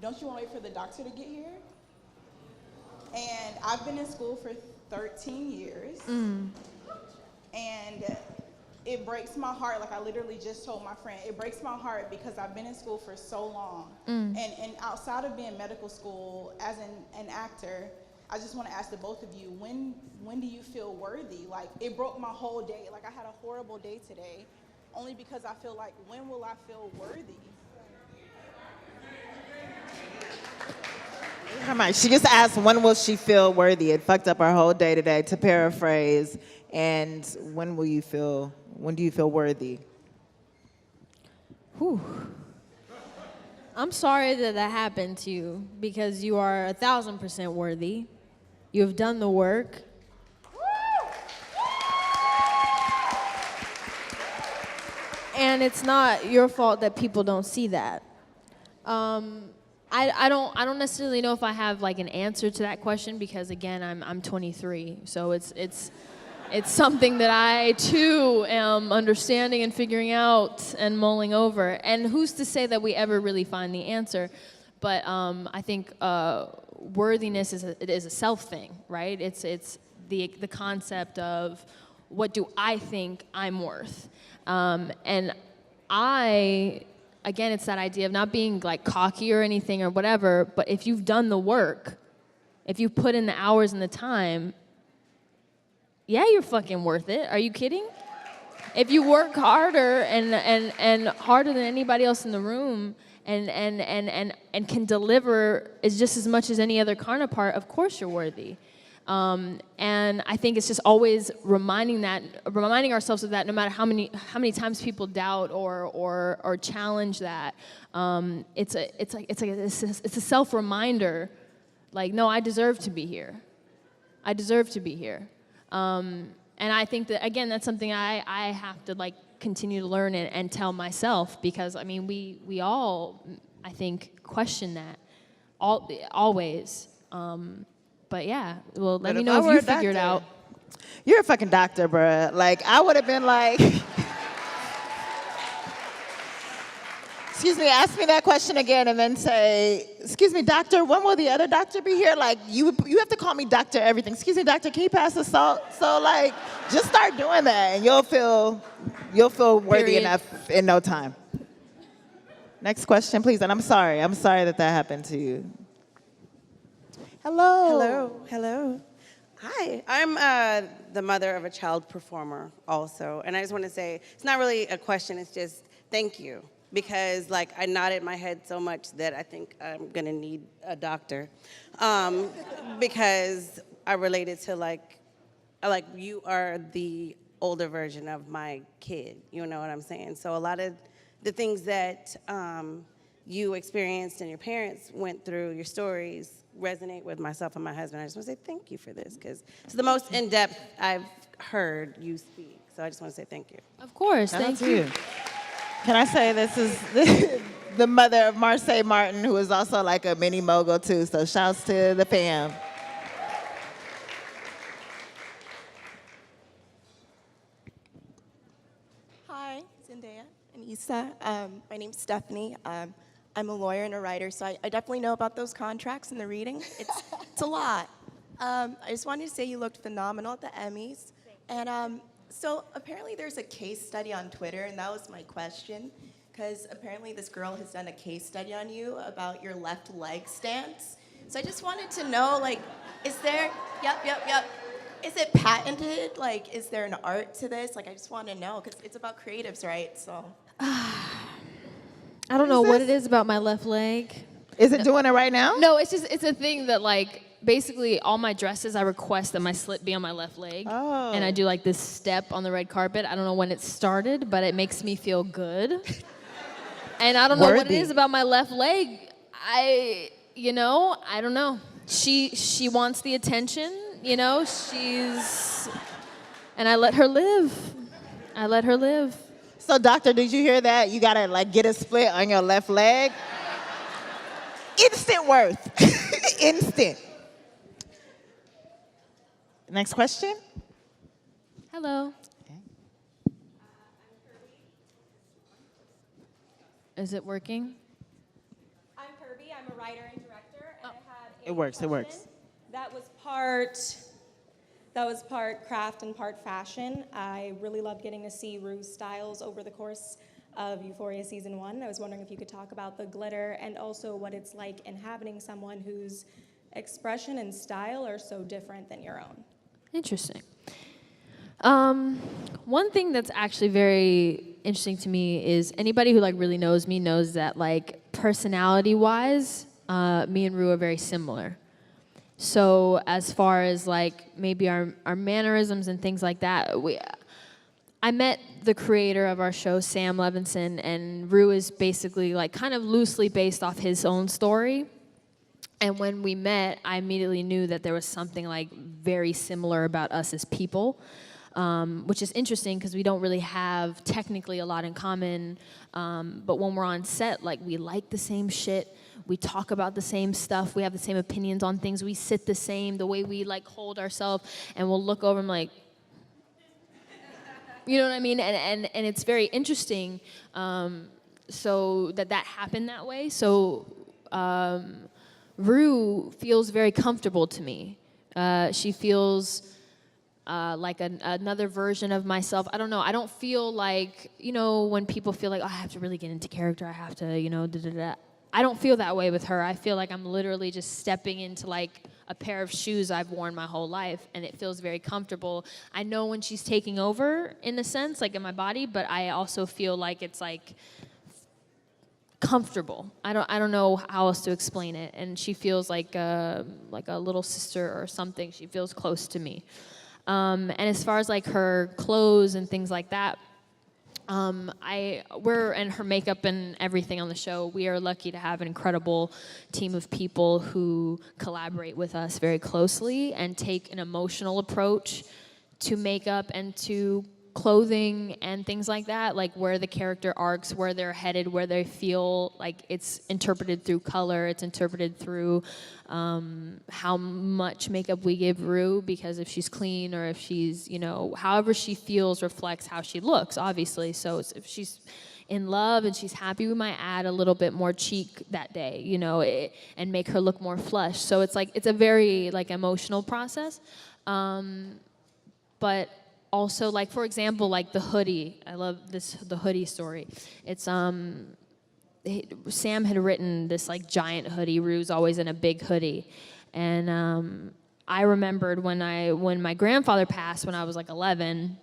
Speaker 3: don't you want to wait for the doctor to get here? And I've been in school for 13 years. And it breaks my heart, like I literally just told my friend, it breaks my heart because I've been in school for so long. And outside of being medical school, as an actor, I just want to ask the both of you, when do you feel worthy? Like, it broke my whole day. Like, I had a horrible day today, only because I feel like, when will I feel worthy?
Speaker 1: She just asked, when will she feel worthy? It fucked up our whole day today, to paraphrase. And when do you feel worthy?
Speaker 2: Whew. I'm sorry that happened to you, because you are 1,000% worthy. You have done the work. And it's not your fault that people don't see that. I don't necessarily know if I have like an answer to that question, because again, I'm 23, so it's something that I too am understanding and figuring out and mulling over. And who's to say that we ever really find the answer? But I think worthiness is a self thing, right? It's the concept of, what do I think I'm worth? And again, it's that idea of not being like cocky or anything or whatever, but if you've done the work, if you put in the hours and the time, yeah, you're fucking worth it. Are you kidding? If you work harder and harder than anybody else in the room and can deliver just as much as any other counterpart, of course you're worthy. And I think it's just always reminding ourselves of that, no matter how many times people doubt or challenge that. It's a self reminder, like, no, I deserve to be here. I deserve to be here. And I think that, again, that's something I have to, like, continue to learn and tell myself, because, I mean, we all, I think, question that always. But yeah, well, let me know if you figure it out.
Speaker 1: You're a fucking doctor, bruh. Like, I would have been like, excuse me, ask me that question again and then say, excuse me, doctor, when will the other doctor be here? Like, you have to call me doctor everything. Excuse me, doctor, can you pass the salt? So, like, just start doing that and you'll feel worthy enough in no time. Next question, please. And I'm sorry that happened to you.
Speaker 4: Hello. Hi, I'm the mother of a child performer also. And I just want to say, it's not really a question, it's just thank you. Because, like, I nodded my head so much that I think I'm going to need a doctor. Because I related to, like, you are the older version of my kid, you know what I'm saying? So a lot of the things that you experienced and your parents went through, your stories, resonate with myself and my husband. I just want to say thank you for this, because it's the most in-depth I've heard you speak. So I just want to say thank you.
Speaker 2: Of course, thank you.
Speaker 1: Can I say this is the mother of Marseille Martin, who is also like a mini mogul too, so shouts to the fam.
Speaker 5: Hi, Zendaya and Issa. My name's Stephanie. I'm a lawyer and a writer, so I definitely know about those contracts and the reading. It's a lot. I just wanted to say you looked phenomenal at the Emmys. And so apparently there's a case study on Twitter, and that was my question, because apparently this girl has done a case study on you about your left leg stance. So I just wanted to know, like, is there, yep. Is it patented? Like, is there an art to this? Like, I just want to know, because it's about creatives, right? So.
Speaker 2: I don't know what it is about my left leg.
Speaker 1: Is it doing it right now?
Speaker 2: No, it's a thing that, like, basically all my dresses, I request that my slit be on my left leg.
Speaker 1: Oh.
Speaker 2: And I do, like, this step on the red carpet. I don't know when it started, but it makes me feel good. And I don't know what it is about my left leg. I don't know. She wants the attention, you know, and I let her live.
Speaker 1: So, doctor, did you hear that? You gotta, like, get a split on your left leg. Instant worth. Instant. Next question.
Speaker 2: Hello.
Speaker 1: Okay.
Speaker 6: Is it working?
Speaker 7: I'm Kirby. I'm a writer and director, and I had a
Speaker 1: It works.
Speaker 7: question that was part craft and part fashion. I really loved getting to see Rue's styles over the course of Euphoria Season 1. I was wondering if you could talk about the glitter and also what it's like inhabiting someone whose expression and style are so different than your own.
Speaker 2: Interesting. One thing that's actually very interesting to me is anybody who, like, really knows me knows that, like, personality-wise, me and Rue are very similar. So as far as, like, maybe our mannerisms and things like that, I met the creator of our show, Sam Levinson, and Rue is basically, like, kind of loosely based off his own story. And when we met, I immediately knew that there was something, like, very similar about us as people, which is interesting because we don't really have technically a lot in common. But when we're on set, like, we like the same shit. We talk about the same stuff. We have the same opinions on things. We sit the same, the way we, like, hold ourselves, and we'll look over and, like, you know what I mean? And it's very interesting so that happened that way. So Rue feels very comfortable to me. She feels like another version of myself. I don't know. I don't feel like, you know, when people feel like, oh, I have to really get into character. I have to, you know, da-da-da. I don't feel that way with her. I feel like I'm literally just stepping into, like, a pair of shoes I've worn my whole life, and it feels very comfortable. I know when she's taking over, in a sense, like, in my body, but I also feel like it's, like, comfortable. I don't know how else to explain it. And she feels like a little sister or something. She feels close to me. And as far as like her clothes and things like that, and her makeup and everything on the show, we are lucky to have an incredible team of people who collaborate with us very closely and take an emotional approach to makeup and to clothing and things like that, like where the character arcs, where they're headed, where they feel like it's interpreted through color, it's interpreted through how much makeup we give Rue, because if she's clean or if she's, however she feels reflects how she looks, obviously. So if she's in love and she's happy, we might add a little bit more cheek that day, and make her look more flush. So it's a very like emotional process. But also, like, for example, like the hoodie. I love the hoodie story. It's Sam had written this like giant hoodie. Rue's always in a big hoodie, and I remembered when my grandfather passed when I was like 11.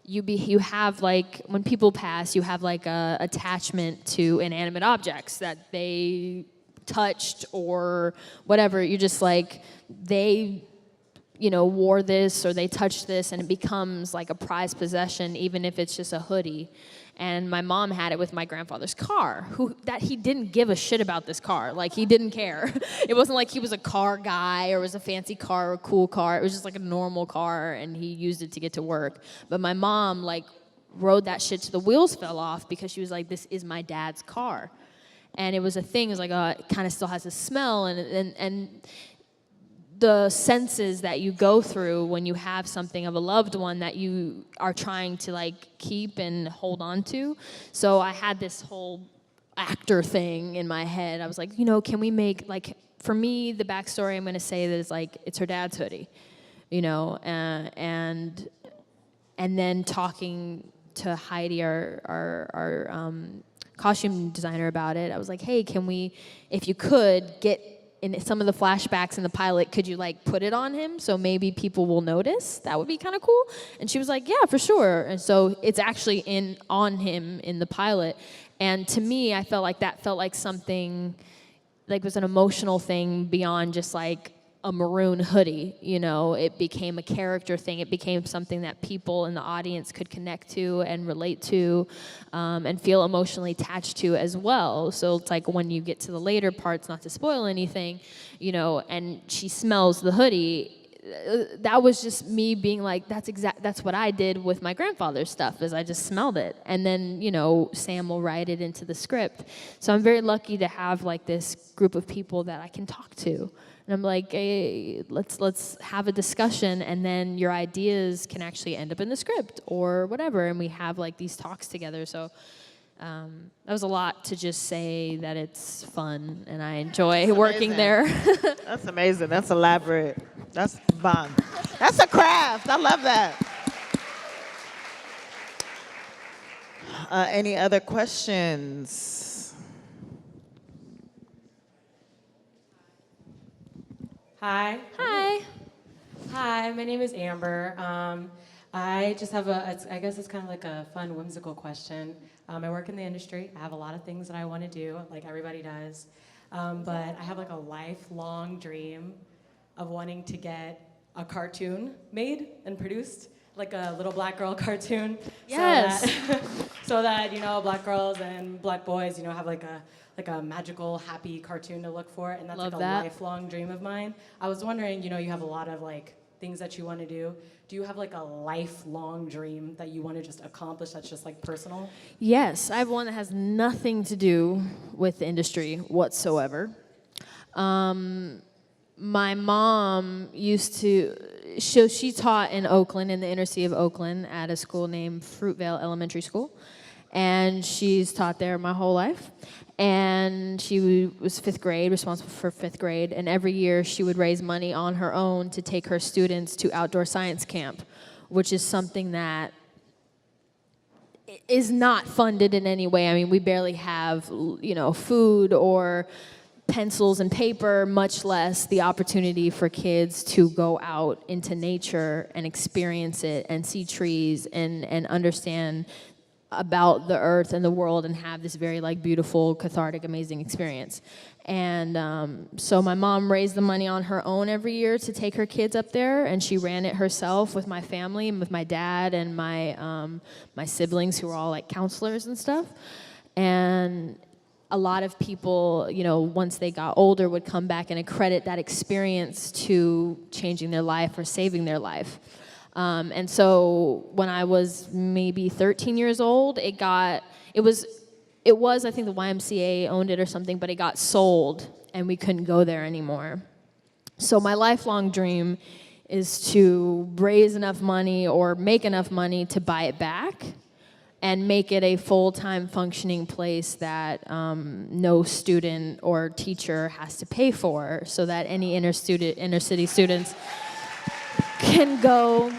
Speaker 2: You have like when people pass, you have like a attachment to inanimate objects that they touched or whatever. You're just like they wore this or they touched this, and it becomes like a prized possession, even if it's just a hoodie. And my mom had it with my grandfather's car, that he didn't give a shit about this car. Like, he didn't care. It wasn't like he was a car guy or was a fancy car or a cool car. It was just like a normal car, and he used it to get to work. But my mom, like, rode that shit till the wheels fell off because she was like, this is my dad's car. And it was a thing. It was like, it kind of still has a smell, and the senses that you go through when you have something of a loved one that you are trying to like keep and hold on to. So I had this whole actor thing in my head. I was like, can we make, like, for me, the backstory I'm gonna say that is like, it's her dad's hoodie, and then talking to Heidi, our costume designer, about it. I was like, hey, can we, if you could, get in some of the flashbacks in the pilot, could you like put it on him so maybe people will notice? That would be kind of cool. And she was like, yeah, for sure. And so it's actually on him in the pilot. And to me, I felt like something, like, was an emotional thing beyond just like a maroon hoodie. It became a character thing. It became something that people in the audience could connect to and relate to, and feel emotionally attached to as well. So it's like when you get to the later parts, not to spoil anything, and she smells the hoodie. That was just me being like, that's what I did with my grandfather's stuff, is I just smelled it. And then, Sam will write it into the script. So I'm very lucky to have like this group of people that I can talk to. And I'm like, hey, let's have a discussion, and then your ideas can actually end up in the script or whatever. And we have like these talks together. So that was a lot to just say that it's fun and I enjoy working there.
Speaker 1: That's amazing. That's elaborate. That's fun. That's a craft. I love that. Any other questions?
Speaker 6: Hi.
Speaker 2: Hi.
Speaker 6: Hi, my name is Amber. I just have I guess it's kind of like a fun, whimsical question. I work in the industry. I have a lot of things that I want to do, like everybody does. But I have like a lifelong dream of wanting to get a cartoon made and produced, like a little black girl cartoon.
Speaker 2: Yes.
Speaker 6: So that black girls and black boys, have like a magical, happy cartoon to look for, and that's
Speaker 2: Love
Speaker 6: like a
Speaker 2: that.
Speaker 6: lifelong dream of mine. I was wondering, you have a lot of like things that you want to do. Do you have like a lifelong dream that you want to just accomplish that's just like personal?
Speaker 2: Yes, I have one that has nothing to do with the industry whatsoever. My mom she taught in Oakland, in the inner city of Oakland, at a school named Fruitvale Elementary School. And she's taught there my whole life. And she was fifth grade, responsible for fifth grade. And every year she would raise money on her own to take her students to outdoor science camp, which is something that is not funded in any way. I mean, we barely have, food or pencils and paper, much less the opportunity for kids to go out into nature and experience it and see trees and understand about the earth and the world and have this very like beautiful, cathartic, amazing experience. And so my mom raised the money on her own every year to take her kids up there, and she ran it herself with my family and with my dad and my siblings who were all like counselors and stuff. And a lot of people, you know, once they got older, would come back and accredit that experience to changing their life or saving their life. And so when I was maybe 13 years old, it was, I think the YMCA owned it or something, but it got sold and we couldn't go there anymore. So my lifelong dream is to raise enough money or make enough money to buy it back and make it a full-time functioning place that no student or teacher has to pay for, so that any inner city students can go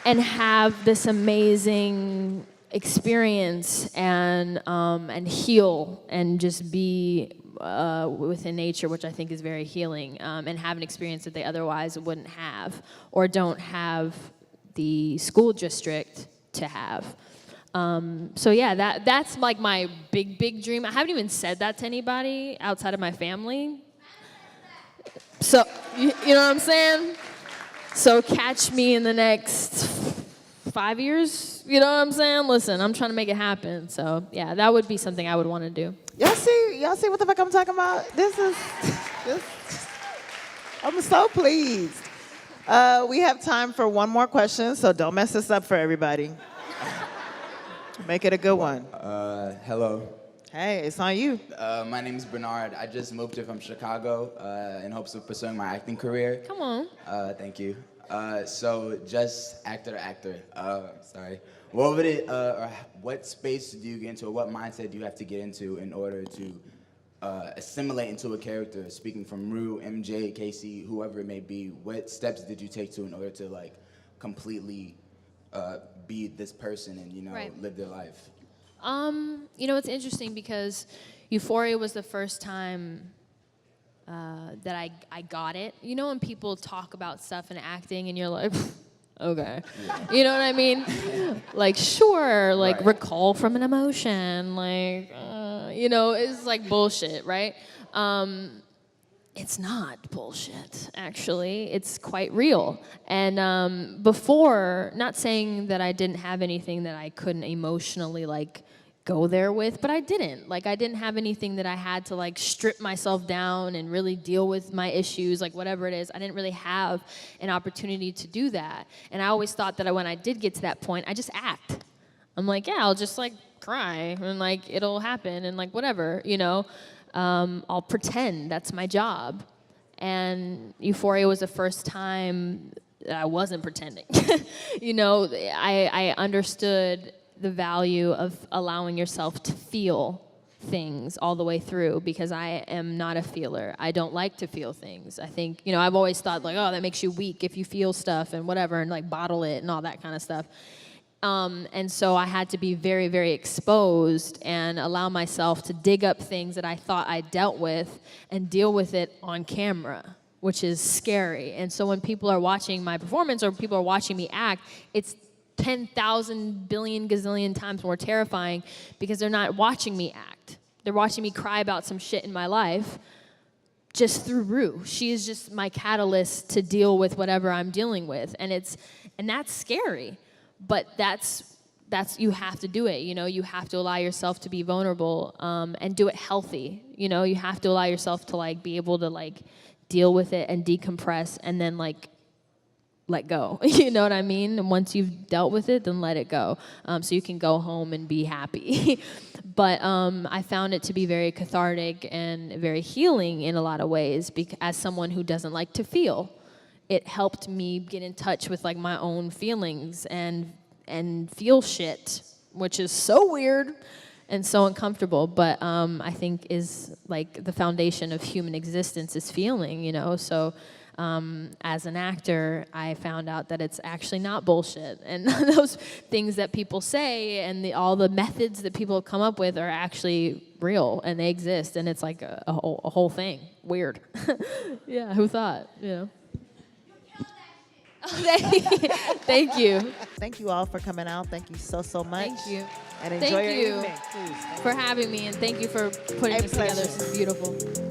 Speaker 2: and have this amazing experience and heal and just be within nature, which I think is very healing, and have an experience that they otherwise wouldn't have or don't have the school district to have. So yeah, that's like my big dream. I haven't even said that to anybody outside of my family. So, you know what I'm saying? So catch me in the next 5 years, you know what I'm saying? Listen, I'm trying to make it happen. So yeah, that would be something I would want to do.
Speaker 1: Y'all see what the fuck I'm talking about? I'm so pleased. We have time for one more question, so don't mess this up for everybody. Make it a good one.
Speaker 8: Hello.
Speaker 1: Hey, it's on you.
Speaker 8: My name is Bernard. I just moved here from Chicago in hopes of pursuing my acting career.
Speaker 2: Come on.
Speaker 8: Thank you. So just actor to actor. Sorry. What would it, or what space do you get into, or what mindset do you have to get into in order to assimilate into a character? Speaking from Rue, MJ, Casey, whoever it may be, what steps did you take to in order to like completely be this person and, you know,
Speaker 2: Right.
Speaker 8: live their life?
Speaker 2: You know, it's interesting because Euphoria was the first time that I got it. You know when people talk about stuff in acting and you're like, okay. Yeah. You know what I mean? Like, sure, like
Speaker 8: Right.
Speaker 2: recall from an emotion, like, you know, it's like bullshit, right? It's not bullshit, actually. It's quite real. And before, not saying that I didn't have anything that I couldn't emotionally, like, go there with, but I didn't. Like, I didn't have anything that I had to, like, strip myself down and really deal with my issues, like, whatever it is. I didn't really have an opportunity to do that. And I always thought that when I did get to that point, I just act. I'm like, yeah, I'll just, like, cry, and, like, it'll happen, and, like, whatever, you know? I'll pretend that's my job. And Euphoria was the first time that I wasn't pretending. You know, I understood the value of allowing yourself to feel things all the way through, because I am not a feeler. I don't like to feel things. I think, you know, I've always thought like, oh, that makes you weak if you feel stuff and whatever, and like bottle it and all that kind of stuff. And so I had to be very, very exposed and allow myself to dig up things that I thought I dealt with and deal with it on camera, which is scary. And so when people are watching my performance or people are watching me act, it's 10,000 billion gazillion times more terrifying, because they're not watching me act. They're watching me cry about some shit in my life just through Rue. She is just my catalyst to deal with whatever I'm dealing with. And that's scary. But that's you have to do it, you know. You have to allow yourself to be vulnerable and do it healthy. You know, you have to allow yourself to like be able to like deal with it and decompress and then like let go. You know what I mean? And once you've dealt with it, then let it go, so you can go home and be happy. But I found it to be very cathartic and very healing in a lot of ways, as someone who doesn't like to feel. It helped me get in touch with like my own feelings and feel shit, which is so weird and so uncomfortable, but I think is like the foundation of human existence is feeling, you know. So as an actor, I found out that it's actually not bullshit, and those things that people say and all the methods that people come up with are actually real, and they exist, and it's like a whole thing. Weird. Yeah, who thought, you know? Thank you.
Speaker 1: Thank you all for coming out. Thank you so, so much.
Speaker 2: Thank you.
Speaker 1: And enjoy
Speaker 2: Thank
Speaker 1: your
Speaker 2: you
Speaker 1: evening, please.
Speaker 2: for having me, and thank you for putting
Speaker 1: A
Speaker 2: this together.
Speaker 1: pleasure.
Speaker 2: This is beautiful.